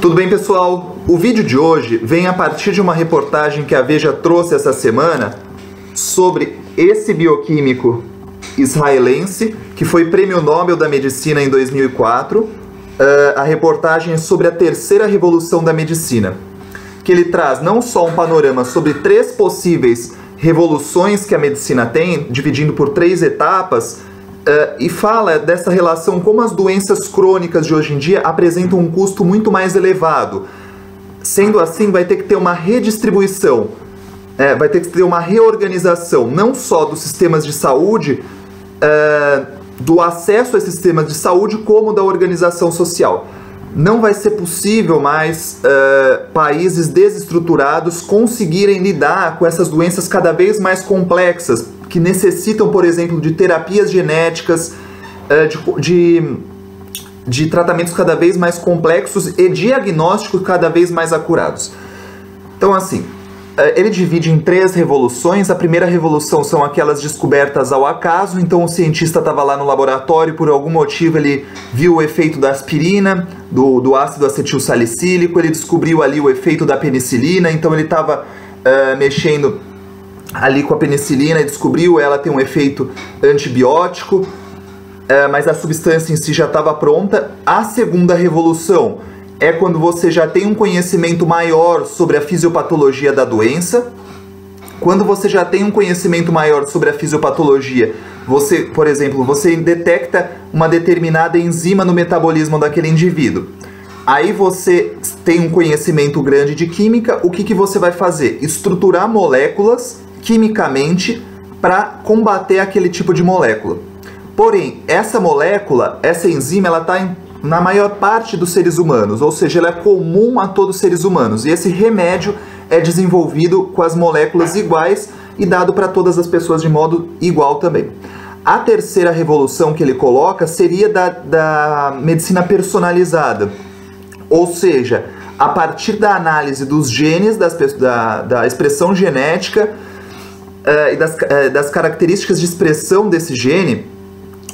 Tudo bem, pessoal? O vídeo de hoje vem a partir de uma reportagem que a Veja trouxe essa semana sobre esse bioquímico israelense que foi Prêmio Nobel da Medicina em 2004. A reportagem é sobre a terceira revolução da medicina, que ele traz não só um panorama sobre 3 possíveis revoluções que a medicina tem, dividindo por 3 etapas, e fala dessa relação como as doenças crônicas de hoje em dia apresentam um custo muito mais elevado. Sendo assim, vai ter que ter uma redistribuição, vai ter que ter uma reorganização, não só dos sistemas de saúde, do acesso a esses sistemas de saúde, como da organização social. Não vai ser possível mais países desestruturados conseguirem lidar com essas doenças cada vez mais complexas, que necessitam, por exemplo, de terapias genéticas, de tratamentos cada vez mais complexos e diagnósticos cada vez mais acurados. Então, assim, ele divide em 3 revoluções. A primeira revolução são aquelas descobertas ao acaso. Então o cientista estava lá no laboratório, por algum motivo ele viu o efeito da aspirina, do ácido acetilsalicílico, ele descobriu ali o efeito da penicilina, então ele estava mexendo ali com a penicilina e descobriu ela tem um efeito antibiótico, mas a substância em si já estava pronta. A segunda revolução é quando você já tem um conhecimento maior sobre a fisiopatologia da doença. Quando você já tem um conhecimento maior sobre a fisiopatologia, você, por exemplo, você detecta uma determinada enzima no metabolismo daquele indivíduo. Aí você tem um conhecimento grande de química. O que você vai fazer? Estruturar moléculas quimicamente para combater aquele tipo de molécula. Porém, essa molécula, essa enzima, ela está na maior parte dos seres humanos, ou seja, ela é comum a todos os seres humanos. E esse remédio é desenvolvido com as moléculas iguais e dado para todas as pessoas de modo igual também. A terceira revolução que ele coloca seria da medicina personalizada, ou seja, a partir da análise dos genes, da expressão genética e das características de expressão desse gene,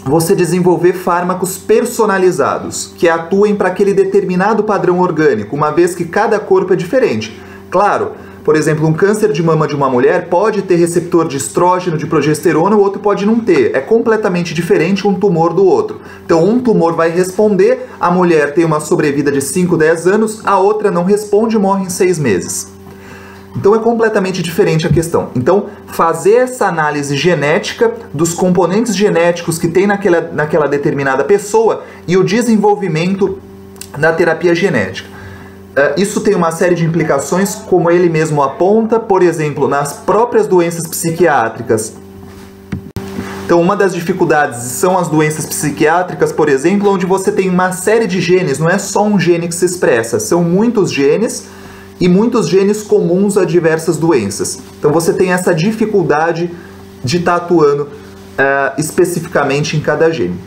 você desenvolver fármacos personalizados, que atuem para aquele determinado padrão orgânico, uma vez que cada corpo é diferente. Claro, por exemplo, um câncer de mama de uma mulher pode ter receptor de estrógeno, de progesterona, o outro pode não ter. É completamente diferente um tumor do outro. Então, um tumor vai responder, a mulher tem uma sobrevida de 5, 10 anos, a outra não responde e morre em 6 meses. Então é completamente diferente a questão. Então, fazer essa análise genética dos componentes genéticos que tem naquela determinada pessoa e o desenvolvimento da terapia genética. Isso tem uma série de implicações, como ele mesmo aponta, por exemplo, nas próprias doenças psiquiátricas. Então, uma das dificuldades são as doenças psiquiátricas, por exemplo, onde você tem uma série de genes, não é só um gene que se expressa, são muitos genes, e muitos genes comuns a diversas doenças. Então você tem essa dificuldade de estar atuando especificamente em cada gene.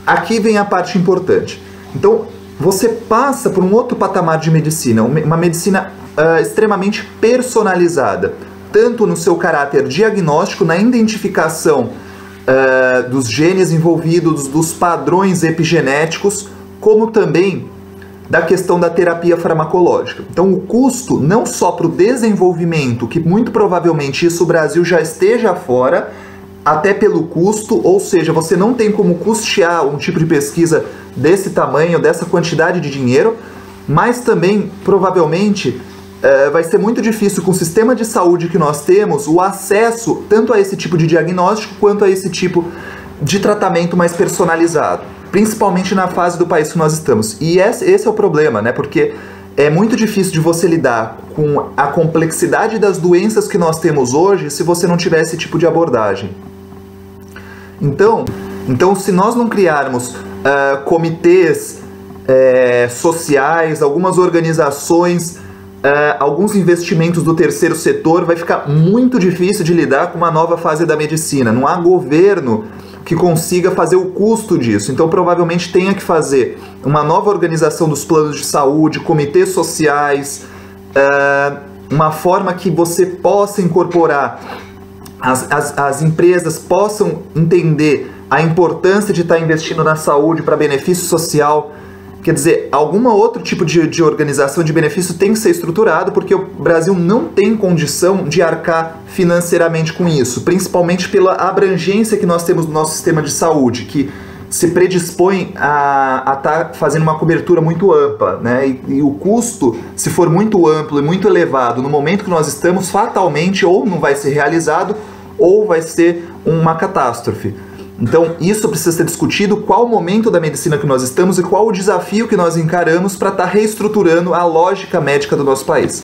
Aqui vem a parte importante. Então você passa por um outro patamar de medicina, uma medicina extremamente personalizada, tanto no seu caráter diagnóstico, na identificação dos genes envolvidos, dos padrões epigenéticos, como também da questão da terapia farmacológica. Então o custo, não só para o desenvolvimento, que muito provavelmente isso o Brasil já esteja fora, até pelo custo, ou seja, você não tem como custear um tipo de pesquisa desse tamanho, dessa quantidade de dinheiro, mas também provavelmente vai ser muito difícil com o sistema de saúde que nós temos, o acesso tanto a esse tipo de diagnóstico quanto a esse tipo de tratamento mais personalizado, principalmente na fase do país que nós estamos. E esse é o problema, né? Porque é muito difícil de você lidar com a complexidade das doenças que nós temos hoje se você não tiver esse tipo de abordagem. Então se nós não criarmos comitês sociais, algumas organizações, alguns investimentos do terceiro setor, vai ficar muito difícil de lidar com uma nova fase da medicina. Não há governo que consiga fazer o custo disso. Então provavelmente tenha que fazer uma nova organização dos planos de saúde, comitês sociais, uma forma que você possa incorporar, as empresas possam entender a importância de estar investindo na saúde para benefício social. Quer dizer, algum outro tipo de organização de benefício tem que ser estruturado, porque o Brasil não tem condição de arcar financeiramente com isso, principalmente pela abrangência que nós temos no nosso sistema de saúde, que se predispõe a estar fazendo uma cobertura muito ampla, né? E o custo, se for muito amplo e muito elevado no momento que nós estamos, fatalmente ou não vai ser realizado ou vai ser uma catástrofe. Então, isso precisa ser discutido, qual o momento da medicina que nós estamos e qual o desafio que nós encaramos para estar reestruturando a lógica médica do nosso país.